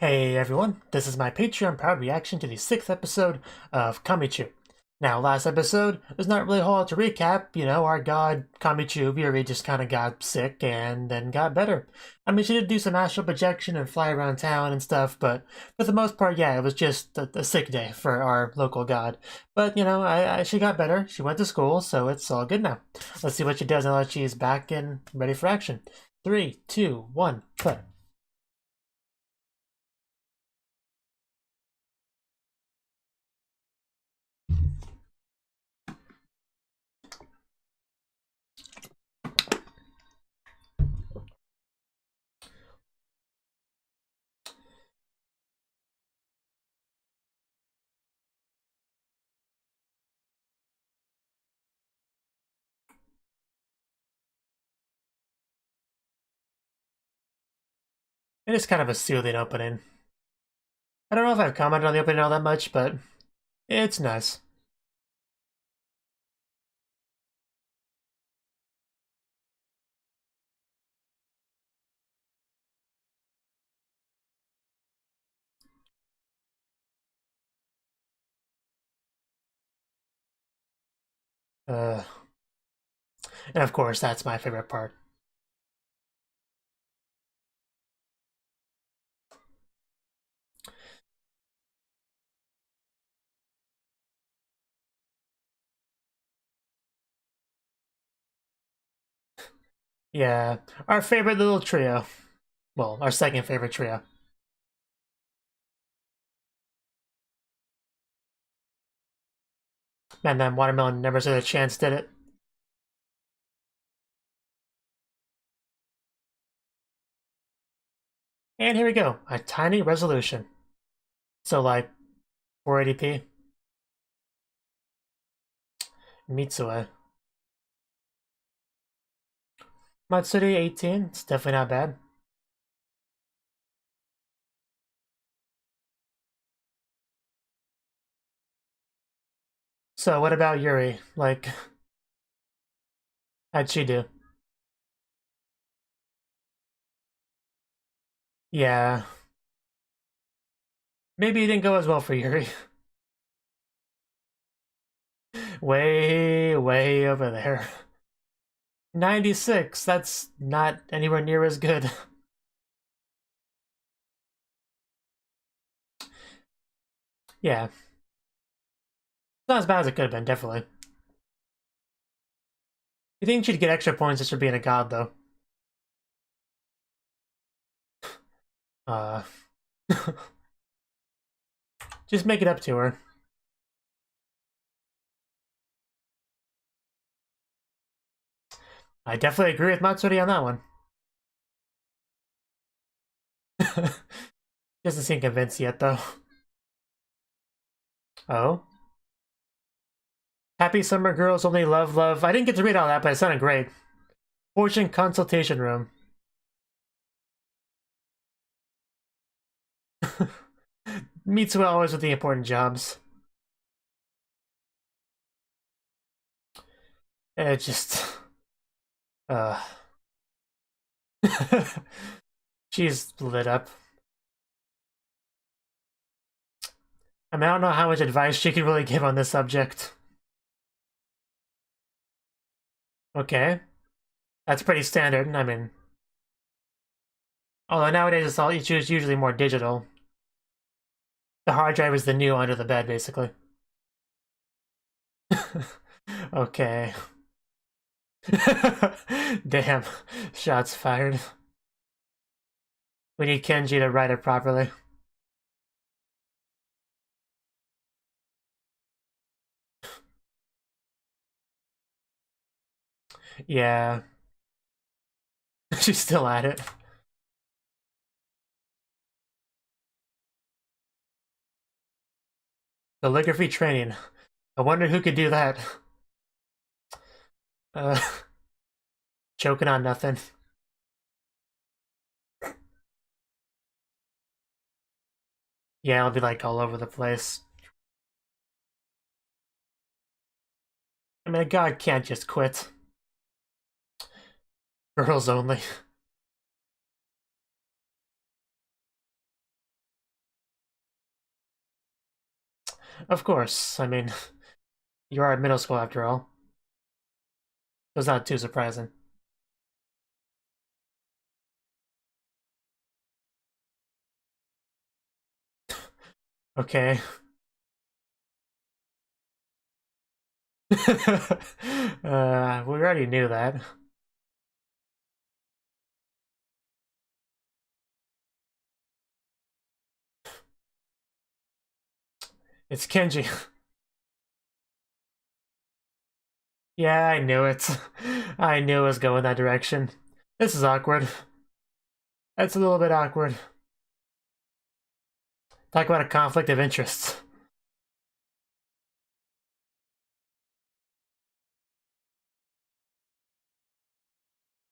Hey everyone, this is my Patreon proud reaction to the 6th episode of Kamichu. Now, last episode, there's not really a whole lot to recap. You know, our god Kamichu really just kind of got sick and then got better. I mean, she did do some astral projection and fly around town and stuff, but for the most part, yeah, it was just a sick day for our local god. But, you know, she got better. She went to school, so it's all good now. Let's see what she does now that she's back and ready for action. 3, 2, 1, play. It is kind of a soothing opening. I don't know if I've commented on the opening all that much, but it's nice. And of course, that's my favorite part. Yeah, our favorite little trio. Well, our second favorite trio. Man, that watermelon never stood a chance, did it? And here we go, a tiny resolution. So like 480p. Mitsue. Matsuri 18, it's definitely not bad. So what about Yuri? Like, how'd she do? Yeah. Maybe it didn't go as well for Yuri. Way over there. 96, that's not anywhere near as good. Yeah. Not as bad as it could have been, definitely. You think she'd get extra points just for being a god, though? Uh, just make it up to her. I definitely agree with Matsuri on that one. Doesn't seem convinced yet, though. Oh? Happy Summer Girls Only Love Love. I didn't get to read all that, but it sounded great. Fortune Consultation Room. Mitsue always with the important jobs. It just... Uh... She's lit up. I mean, I don't know how much advice she can really give on this subject. Okay. That's pretty standard, I mean... Although nowadays it's usually more digital. The hard drive is the new under the bed, basically. Okay. Damn. Shots fired. We need Kenji to write it properly. Yeah. She's still at it. Calligraphy training. I wonder who could do that. Uh, choking on nothing. Yeah, I'll be like all over the place. I mean, a god can't just quit. Girls only. Of course. I mean, you are in middle school after all. So it's not too surprising. Okay. We already knew that. It's Kenji. Yeah, I knew it. I knew it was going that direction. This is awkward. It's a little bit awkward. Talk about a conflict of interest.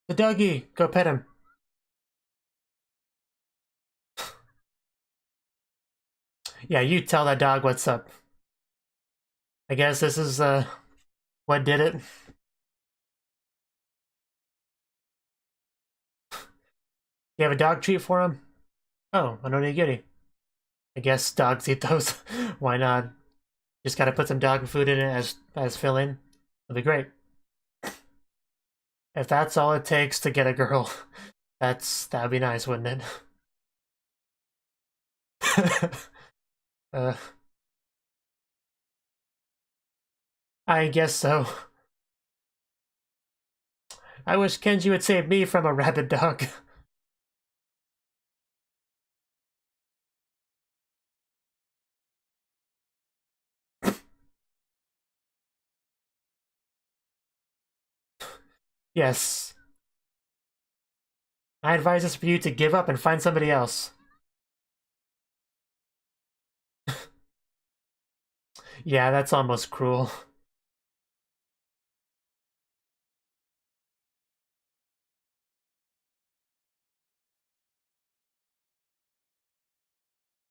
The doggy! Go pet him. Yeah, you tell that dog what's up. I guess this is, what did it? You have a dog treat for him? Oh, an onigiri. I guess dogs eat those. Why not? Just gotta put some dog food in it as fill-in. It'll be great. If that's all it takes to get a girl, that'd be nice, wouldn't it? I guess so. I wish Kenji would save me from a rabid dog. Yes. I advise this for you to give up and find somebody else. Yeah, that's almost cruel.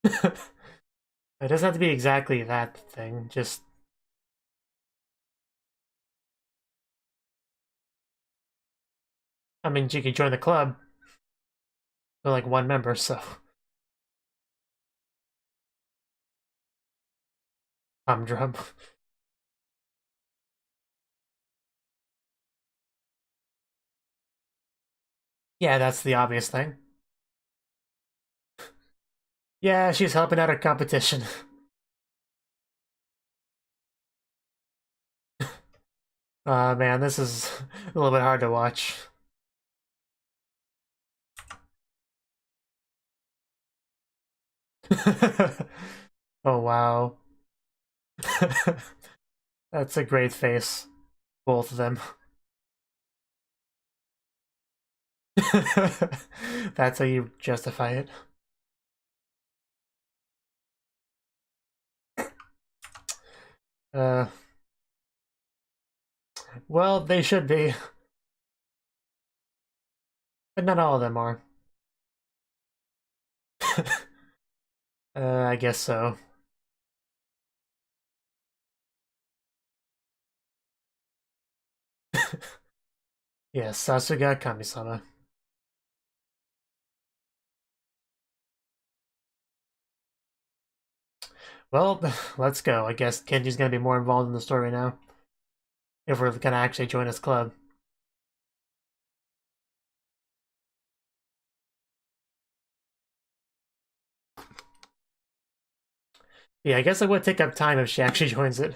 It doesn't have to be exactly that thing, just... I mean, you could join the club. We're like one member, so... Humdrum. Yeah, that's the obvious thing. Yeah, she's helping out her competition. Man, this is a little bit hard to watch. Oh, wow. That's a great face. Both of them. That's how you justify it. Well, they should be. But not all of them are. I guess so. Yes, Sasuga Kami-sama. Well, let's go. I guess Kenji's gonna be more involved in the story now. If we're gonna actually join his club. Yeah, I guess it would take up time if she actually joins it.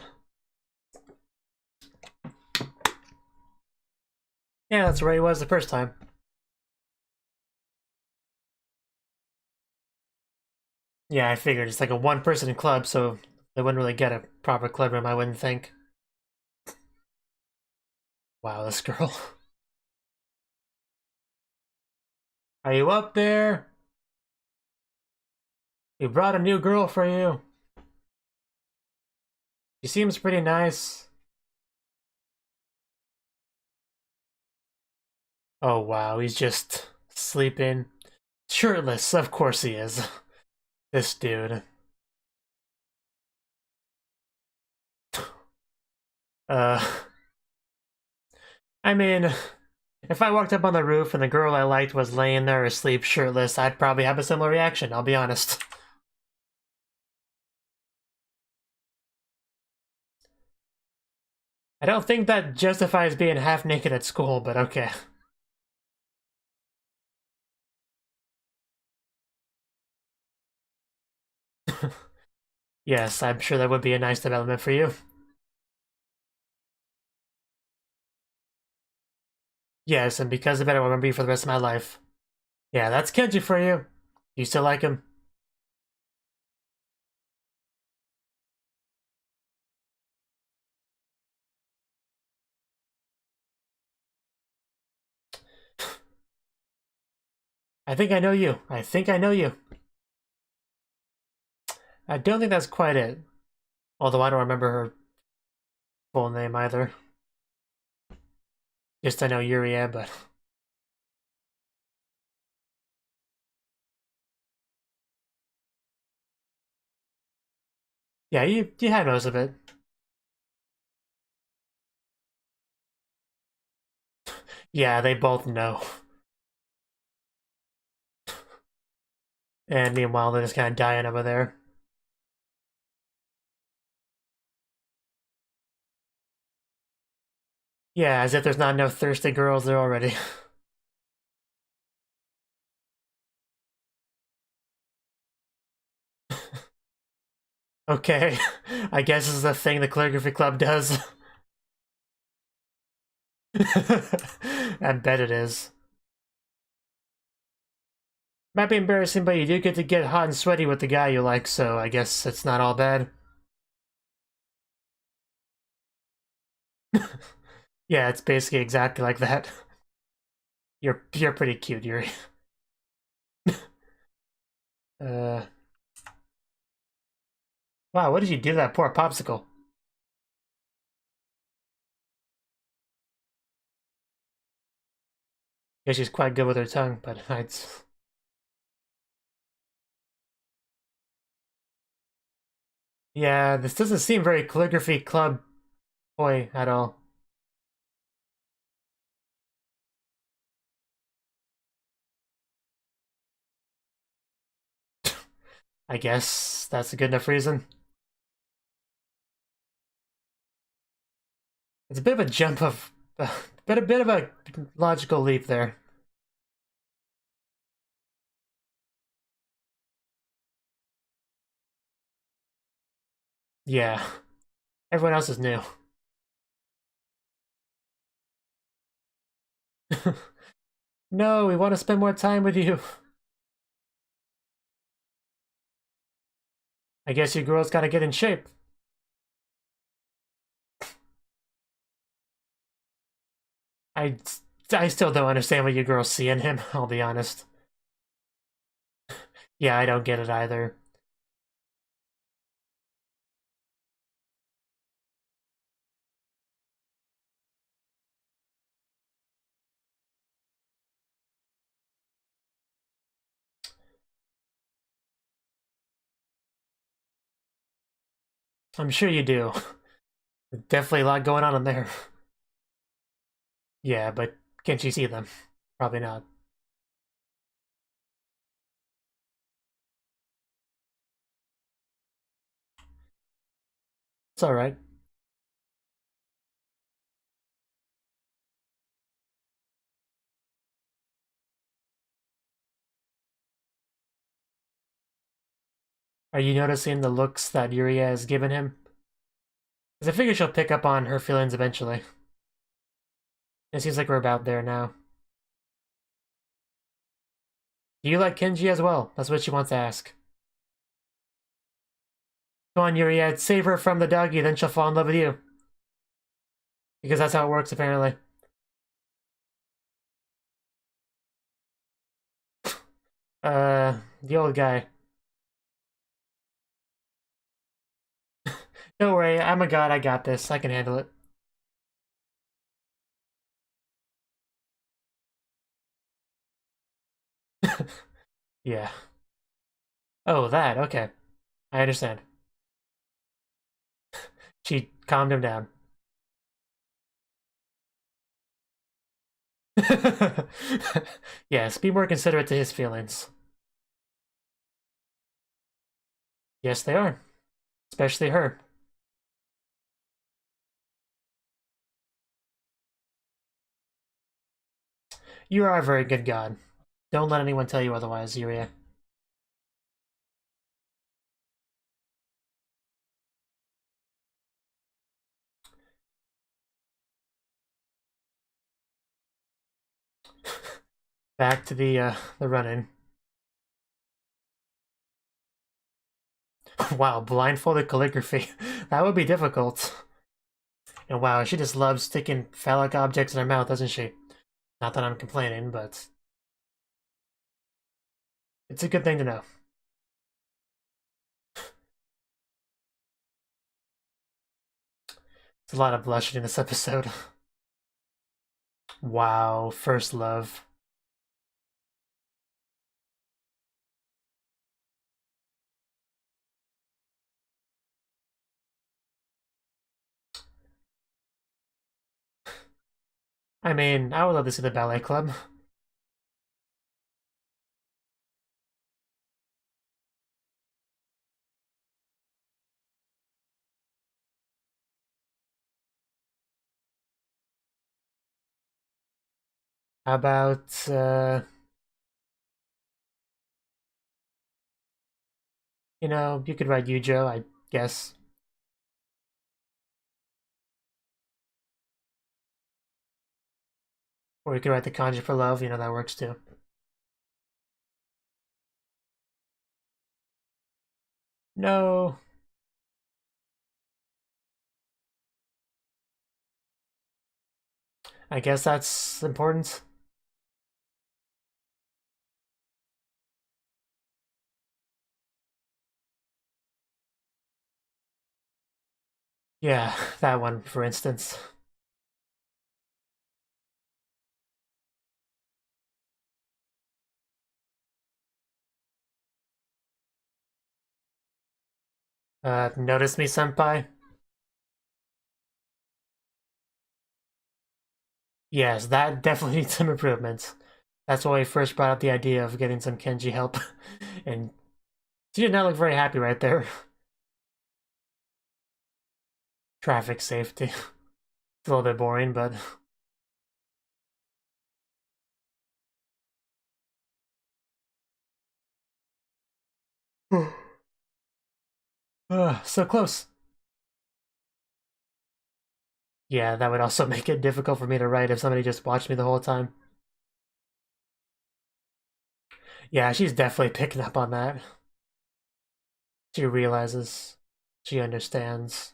Yeah, that's where he was the first time. Yeah, I figured it's like a one-person club, so they wouldn't really get a proper club room, I wouldn't think. Wow, this girl. Are you up there? We brought a new girl for you. She seems pretty nice. Oh wow, he's just sleeping. Shirtless, of course he is. This dude. I mean, if I walked up on the roof and the girl I liked was laying there asleep shirtless, I'd probably have a similar reaction, I'll be honest. I don't think that justifies being half naked at school, but okay. Yes, I'm sure that would be a nice development for you. Yes, and because of it, I will remember you for the rest of my life. Yeah, that's Kenji for you. You still like him? I think I know you. I think I know you. I don't think that's quite it. Although I don't remember her full name either. Just I know Yuria, but... Yeah, you had most of it. Yeah, they both know. And meanwhile, they're just kind of dying over there. Yeah, as if there's not enough thirsty girls there already. Okay, I guess this is a thing the calligraphy club does. I bet it is. Might be embarrassing, but you do get to get hot and sweaty with the guy you like, so I guess it's not all bad. Yeah, it's basically exactly like that. You're pretty cute, Yuri. Uh, wow, what did you do to that poor popsicle? Yeah, she's quite good with her tongue, but it's... Yeah, this doesn't seem very calligraphy club boy at all. I guess that's a good enough reason. It's a bit of a jump of... a bit of a logical leap there. Yeah, everyone else is new. No, we want to spend more time with you. I guess you girls gotta get in shape. I, I still don't understand what you girls see in him, I'll be honest. Yeah, I don't get it either. I'm sure you do. Definitely a lot going on in there. Yeah, but can't you see them? Probably not. It's alright. Are you noticing the looks that Yuria has given him? Because I figure she'll pick up on her feelings eventually. It seems like we're about there now. Do you like Kenji as well? That's what she wants to ask. Come on, Yuria, save her from the doggy, then she'll fall in love with you. Because that's how it works, apparently. The old guy. Don't worry, I'm a god, I got this. I can handle it. Yeah. Oh, that, okay. I understand. She calmed him down. Yes, be more considerate to his feelings. Yes, they are. Especially her. You are a very good god. Don't let anyone tell you otherwise, Yuria. Back to the run-in. Wow, blindfolded calligraphy. That would be difficult. And wow, she just loves sticking phallic objects in her mouth, doesn't she? Not that I'm complaining, but it's a good thing to know. It's a lot of blushing in this episode. Wow, first love. I mean, I would love to see the ballet club. How about, you know, you could write Yujo, I guess. Or you could write the kanji for love, you know, that works too. No. I guess that's important. Yeah, that one, for instance. Notice me, senpai? Yes, that definitely needs some improvements. That's why we first brought up the idea of getting some Kenji help. And she did not look very happy right there. Traffic safety. It's a little bit boring, but... so close. Yeah, that would also make it difficult for me to write if somebody just watched me the whole time. Yeah, she's definitely picking up on that. She realizes. She understands.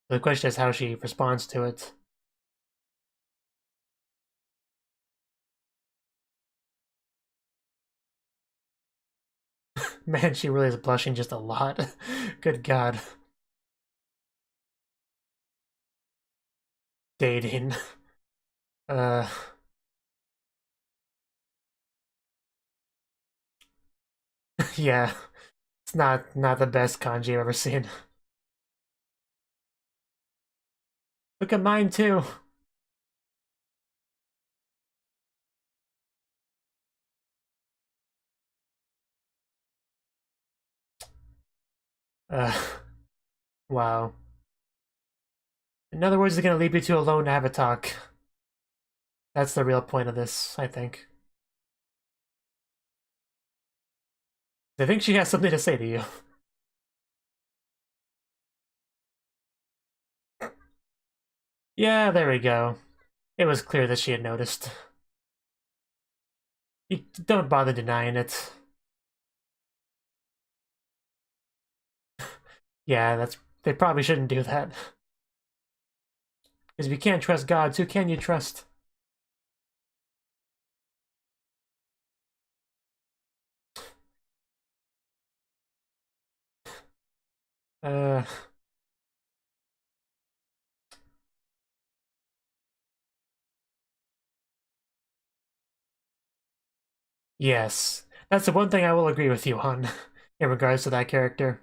The question is how she responds to it. Man, she really is blushing just a lot. Good God. Dating. Uh... yeah. It's not the best kanji I've ever seen. Look at mine too. Uh, wow. In other words, it's gonna leave you two alone to have a talk. That's the real point of this, I think. I think she has something to say to you. Yeah, there we go. It was clear that she had noticed. You don't bother denying it. Yeah, that's they probably shouldn't do that. Because if you can't trust gods, who can you trust? Uh, yes. That's the one thing I will agree with you on in regards to that character.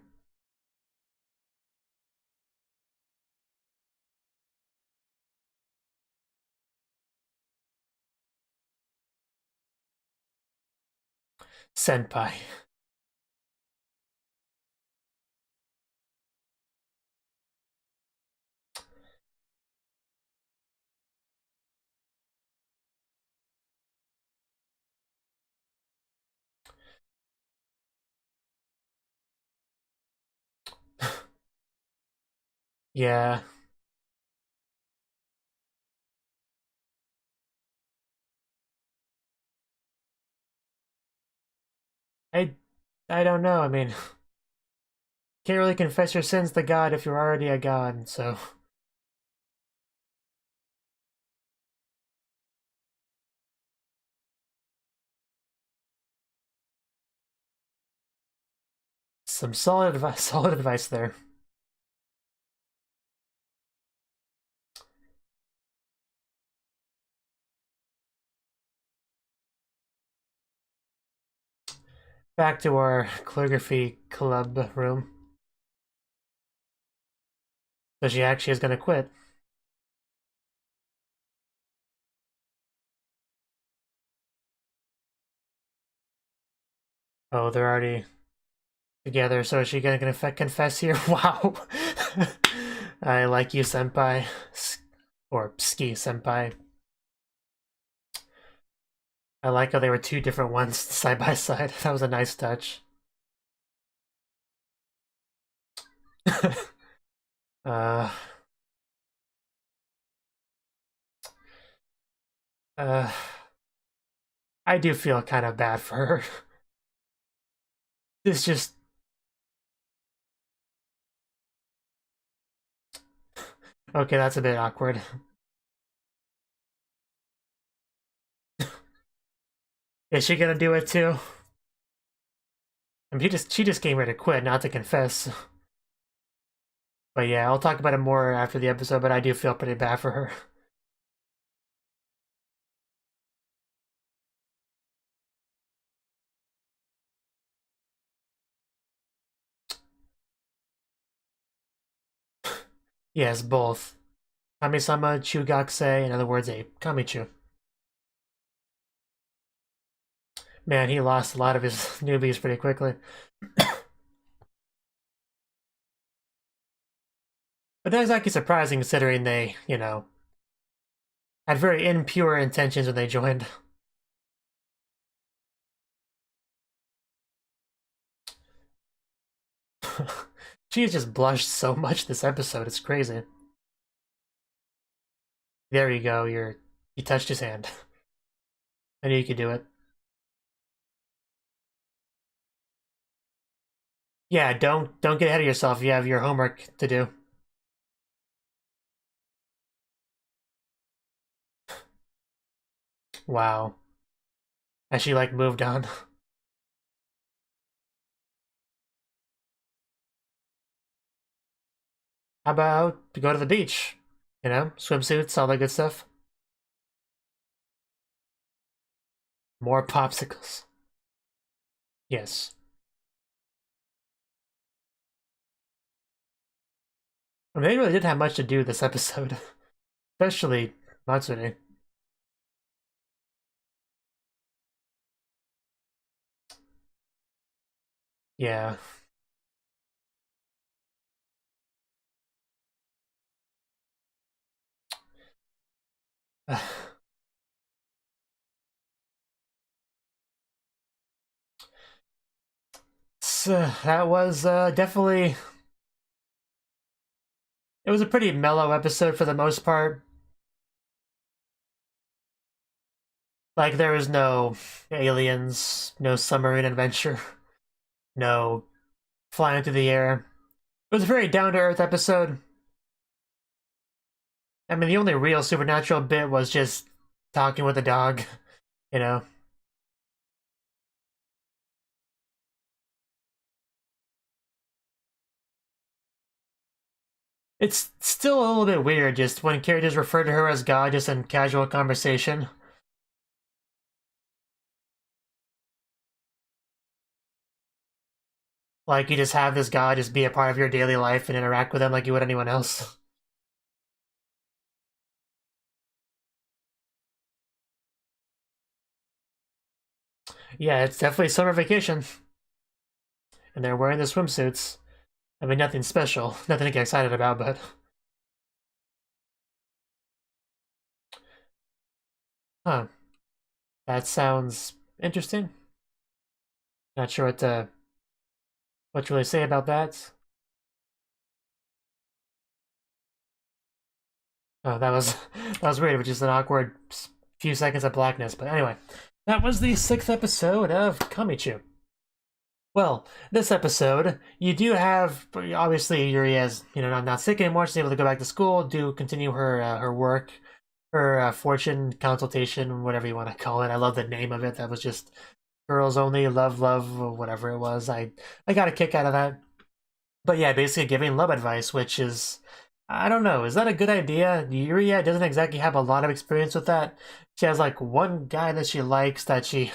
Senpai. Yeah. I I don't know. I mean, can't really confess your sins to God if you're already a god, so some solid advice, solid advice there. Back to our calligraphy club room. So she actually is gonna quit. Oh, they're already together, so is she gonna confess here? Wow. I like you, senpai. Or ski senpai. I like how they were two different ones side by side. That was a nice touch. uh, uh, I do feel kind of bad for her. It's just... Okay, that's a bit awkward. Is she gonna do it too? I mean, she just came here to quit, not to confess. But yeah, I'll talk about it more after the episode, but I do feel pretty bad for her. Yes, both. Kami-sama Chugakse, in other words, a Kamichu. Man, he lost a lot of his newbies pretty quickly. But that was actually surprising considering they, you know, had very impure intentions when they joined. She has just blushed so much this episode, it's crazy. There you go, you touched his hand. I knew you could do it. Yeah, don't get ahead of yourself. You have your homework to do. Wow. As she like moved on. How about to go to the beach? You know, swimsuits, all that good stuff. More popsicles. Yes. I mean, they really didn't have much to do this episode. Especially Matsuri. Yeah. So that was definitely... It was a pretty mellow episode for the most part. Like, there was no aliens, no submarine adventure, no flying through the air. It was a very down-to-earth episode. I mean, the only real supernatural bit was just talking with the dog, you know? It's still a little bit weird just when characters refer to her as God just in casual conversation. Like, you just have this God just be a part of your daily life and interact with them like you would anyone else. Yeah, it's definitely summer vacation. And they're wearing the swimsuits. I mean, nothing special, nothing to get excited about, but... Huh. That sounds interesting. Not sure what to really say about that. Oh, that was that was weird, which is an awkward few seconds of blackness. But anyway, that was the 6th episode of Kamichu. Well, this episode, you do have obviously Yuri is not sick anymore. She's able to go back to school, continue her work, her fortune consultation, whatever you want to call it. I love the name of it. That was just girls only, love, or whatever it was. I got a kick out of that. But yeah, basically giving love advice, which is, I don't know, is that a good idea? Yuria doesn't exactly have a lot of experience with that. She has like one guy that she likes that she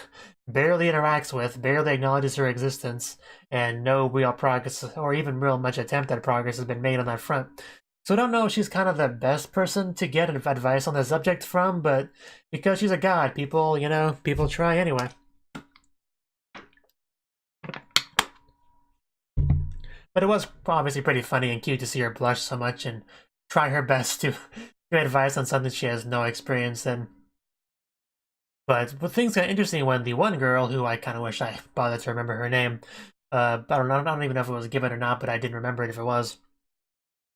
barely interacts with, barely acknowledges her existence, and no real progress or even real much attempt at progress has been made on that front. So I don't know if she's kind of the best person to get advice on the subject from, but because she's a god, people, people try anyway. But it was obviously pretty funny and cute to see her blush so much and try her best to give advice on something she has no experience in. But things got interesting when the one girl, who I kind of wish I bothered to remember her name, I don't even know if it was given or not, but I didn't remember it if it was.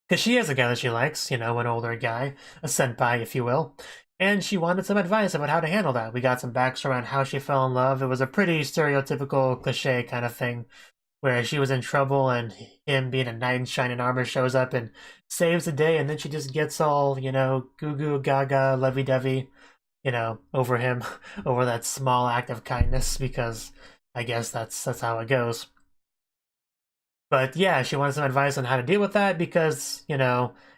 Because she is a guy that she likes, an older guy, a senpai, if you will. And she wanted some advice about how to handle that. We got some backstory on how she fell in love. It was a pretty stereotypical cliche kind of thing, where she was in trouble and him being a knight in shining armor shows up and saves the day, and then she just gets all, goo goo gaga, lovey dovey, over him, over that small act of kindness, because I guess that's how it goes. But yeah, she wanted some advice on how to deal with that because,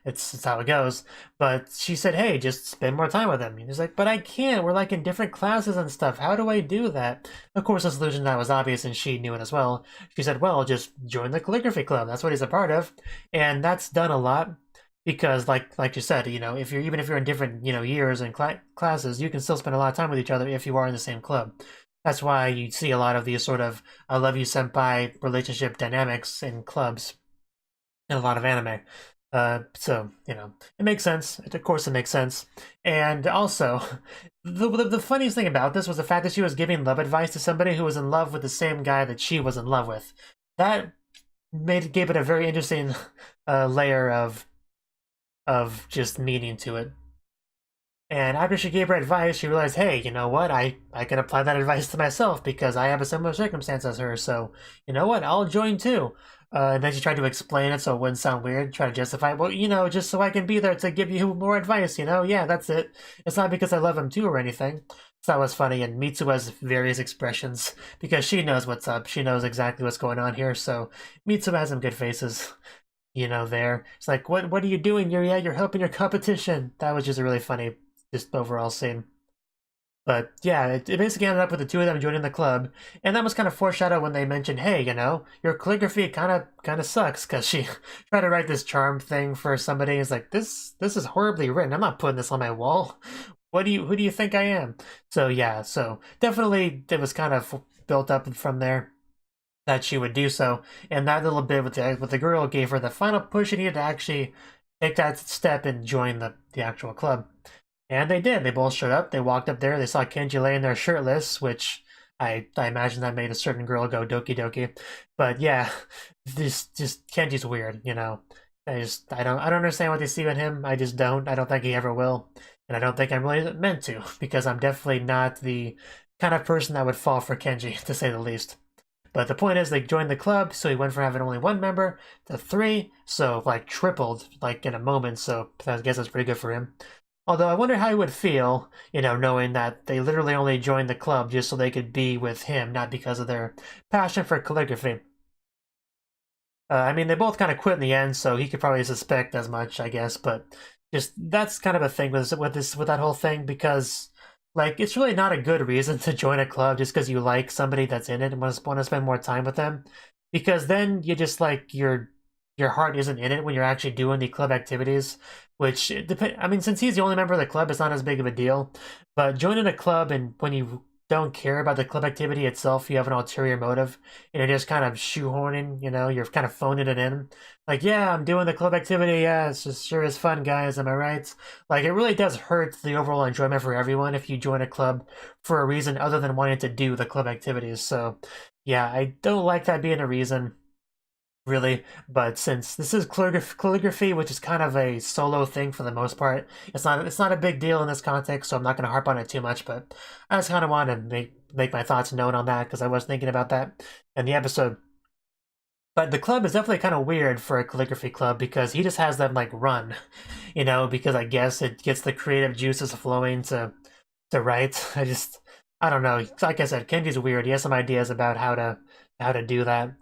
it's how it goes. But she said, hey, just spend more time with him. And he's like, but I can't. We're like in different classes and stuff. How do I do that? Of course, the solution that was obvious and she knew it as well. She said, well, just join the calligraphy club. That's what he's a part of. And that's done a lot because like you said, if you're in different, years and classes, you can still spend a lot of time with each other if you are in the same club. That's why you see a lot of these sort of I love you senpai relationship dynamics in clubs in a lot of anime. So, it makes sense. Of course it makes sense. And also, the funniest thing about this was the fact that she was giving love advice to somebody who was in love with the same guy that she was in love with. That gave it a very interesting layer of just meaning to it. And after she gave her advice, she realized, hey, you know what? I can apply that advice to myself because I have a similar circumstance as her. So, you know what? I'll join too. And then she tried to explain it so it wouldn't sound weird, try to justify it. Well, just so I can be there to give you more advice, Yeah, that's it. It's not because I love him too or anything. So that was funny. And Mitsu has various expressions because she knows what's up. She knows exactly what's going on here. So Mitsu has some good faces, there. It's like, what are you doing? You're helping your competition. That was just a really funny just overall scene. But yeah, it basically ended up with the two of them joining the club, and that was kind of foreshadowed when they mentioned, "Hey, your calligraphy kind of sucks," because she tried to write this charm thing for somebody. It's like this is horribly written. I'm not putting this on my wall. Who do you think I am? So yeah, so definitely it was kind of built up from there that she would do so, and that little bit with the girl gave her the final push she needed to actually take that step and join the actual club. And they did. They both showed up. They walked up there. They saw Kenji laying there shirtless, which I imagine that made a certain girl go doki doki. But yeah, just Kenji's weird, I don't understand what they see in him. I just don't. I don't think he ever will, and I don't think I'm really meant to because I'm definitely not the kind of person that would fall for Kenji, to say the least. But the point is, they joined the club, so he went from having only one member to three, so like tripled, like in a moment. So I guess that's pretty good for him. Although I wonder how he would feel, knowing that they literally only joined the club just so they could be with him, not because of their passion for calligraphy. I mean, they both kind of quit in the end, so he could probably suspect as much, I guess. But just that's kind of a thing with that whole thing because, like, it's really not a good reason to join a club just because you like somebody that's in it and want to spend more time with them, because then you just like your heart isn't in it when you're actually doing the club activities, which I mean, since he's the only member of the club, it's not as big of a deal. But joining a club and when you don't care about the club activity itself, you have an ulterior motive, and you're just kind of shoehorning, you're kind of phoning it in. Like, yeah, I'm doing the club activity, yeah, it's just sure is fun, guys, am I right? Like, it really does hurt the overall enjoyment for everyone if you join a club for a reason other than wanting to do the club activities. So, yeah, I don't like that being a reason. really. But since this is calligraphy, which is kind of a solo thing for the most part, it's not a big deal in this context, so I'm not going to harp on it too much. But I just kind of want to make my thoughts known on that because I was thinking about that in the episode. But the club is definitely kind of weird for a calligraphy club because he just has them like run, because I guess it gets the creative juices flowing to write. I don't know. Like I said, Kenji's weird. He has some ideas about how to do that.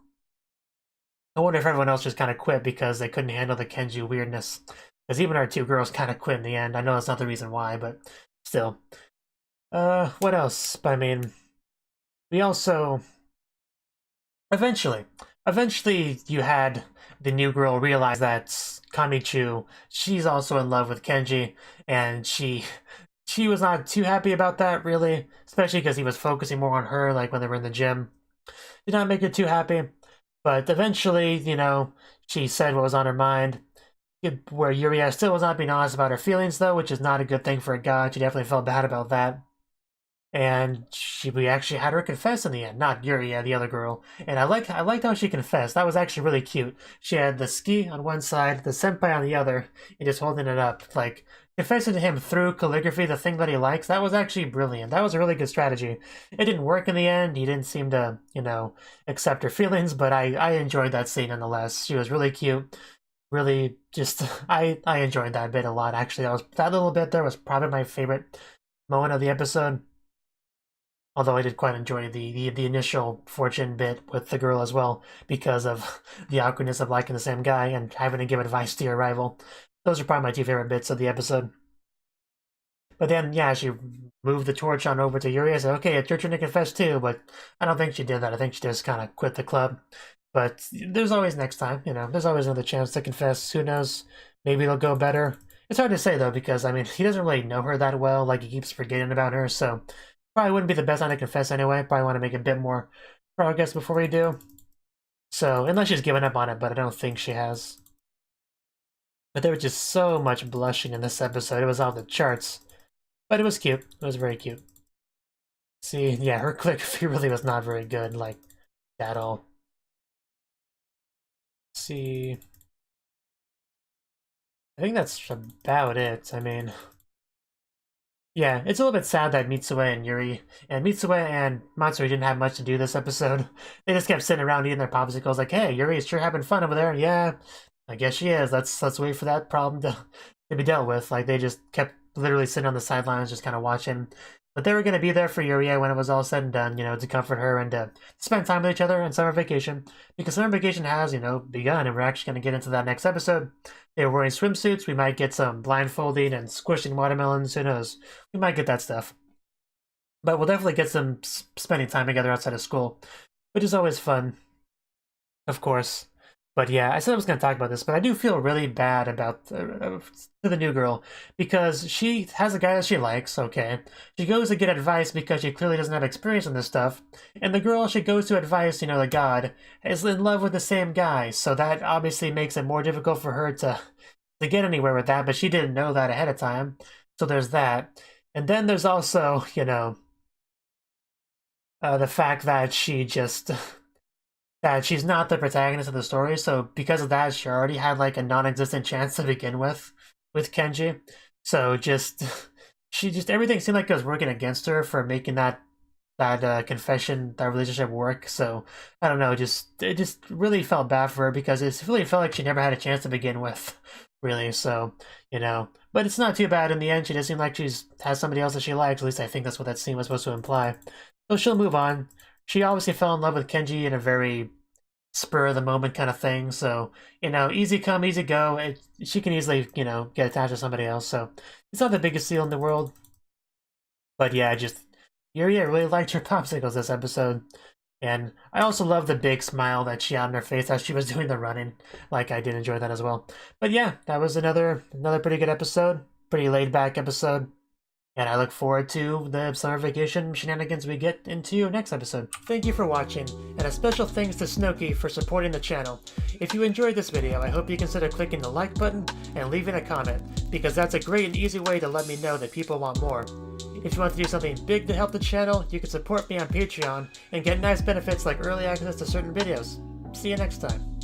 I wonder if everyone else just kind of quit because they couldn't handle the Kenji weirdness. Because even our two girls kind of quit in the end. I know that's not the reason why, but still. What else? I mean, we also eventually you had the new girl realize that Kamichu, she's also in love with Kenji, and she was not too happy about that, really, especially because he was focusing more on her, like when they were in the gym. Did not make her too happy, but eventually, she said what was on her mind, where Yuria still was not being honest about her feelings, though, which is not a good thing for a guy. She definitely felt bad about that. And we actually had her confess in the end, not Yuria, the other girl. And I liked how she confessed. That was actually really cute. She had the ski on one side, the senpai on the other, and just holding it up, like confessing to him through calligraphy, the thing that he likes. That was actually brilliant. That was a really good strategy. It didn't work in the end. He didn't seem to, accept her feelings, but I enjoyed that scene nonetheless. She was really cute. Really, just I enjoyed that bit a lot. Actually, that little bit there was probably my favorite moment of the episode. Although I did quite enjoy the initial fortune bit with the girl as well, because of the awkwardness of liking the same guy and having to give advice to your rival. Those are probably my two favorite bits of the episode. But then, yeah, she moved the torch on over to Yuria and said, okay, it's your turn to confess too, but I don't think she did that. I think she just kind of quit the club. But there's always next time, there's always another chance to confess. Who knows? Maybe it'll go better. It's hard to say, though, because, I mean, he doesn't really know her that well. Like, he keeps forgetting about her, so probably wouldn't be the best time to confess anyway. Probably want to make a bit more progress before we do. So, unless she's given up on it, but I don't think she has. But there was just so much blushing in this episode. It was off the charts. But it was cute. It was very cute. See, yeah, her calligraphy really was not very good, like, at all. See, I think that's about it. I mean, yeah, it's a little bit sad that Mitsue and Mitsue and Matsuri didn't have much to do this episode. They just kept sitting around eating their popsicles like, hey, Yuri's sure having fun over there. Yeah, I guess she is. Let's wait for that problem to be dealt with. Like, they just kept literally sitting on the sidelines just kind of watching. But they were going to be there for Yuria when it was all said and done, to comfort her and to spend time with each other on summer vacation. Because summer vacation has, begun, and we're actually going to get into that next episode. They were wearing swimsuits. We might get some blindfolding and squishing watermelons. Who knows? We might get that stuff. But we'll definitely get some spending time together outside of school, which is always fun, of course. But yeah, I said I was going to talk about this, but I do feel really bad about to the new girl because she has a guy that she likes, okay. She goes to get advice because she clearly doesn't have experience in this stuff. And the girl she goes to advice, the god, is in love with the same guy. So that obviously makes it more difficult for her to get anywhere with that, but she didn't know that ahead of time. So there's that. And then there's also, the fact that that she's not the protagonist of the story, so because of that, she already had like a non-existent chance to begin with Kenji. So everything seemed like it was working against her for making that confession, that relationship work. So I don't know, it just really felt bad for her because it really felt like she never had a chance to begin with, really. So but it's not too bad in the end. She does seem like has somebody else that she likes. At least I think that's what that scene was supposed to imply. So she'll move on. She obviously fell in love with Kenji in a very spur-of-the-moment kind of thing, so, easy come, easy go. She can easily, get attached to somebody else, so it's not the biggest deal in the world. But yeah, Yuria really liked her popsicles this episode. And I also love the big smile that she had on her face as she was doing the running. Like, I did enjoy that as well. But yeah, that was another pretty good episode. Pretty laid-back episode. And I look forward to the summer vacation shenanigans we get into next episode. Thank you for watching, and a special thanks to Cnouki for supporting the channel. If you enjoyed this video, I hope you consider clicking the like button and leaving a comment, because that's a great and easy way to let me know that people want more. If you want to do something big to help the channel, you can support me on Patreon and get nice benefits like early access to certain videos. See you next time.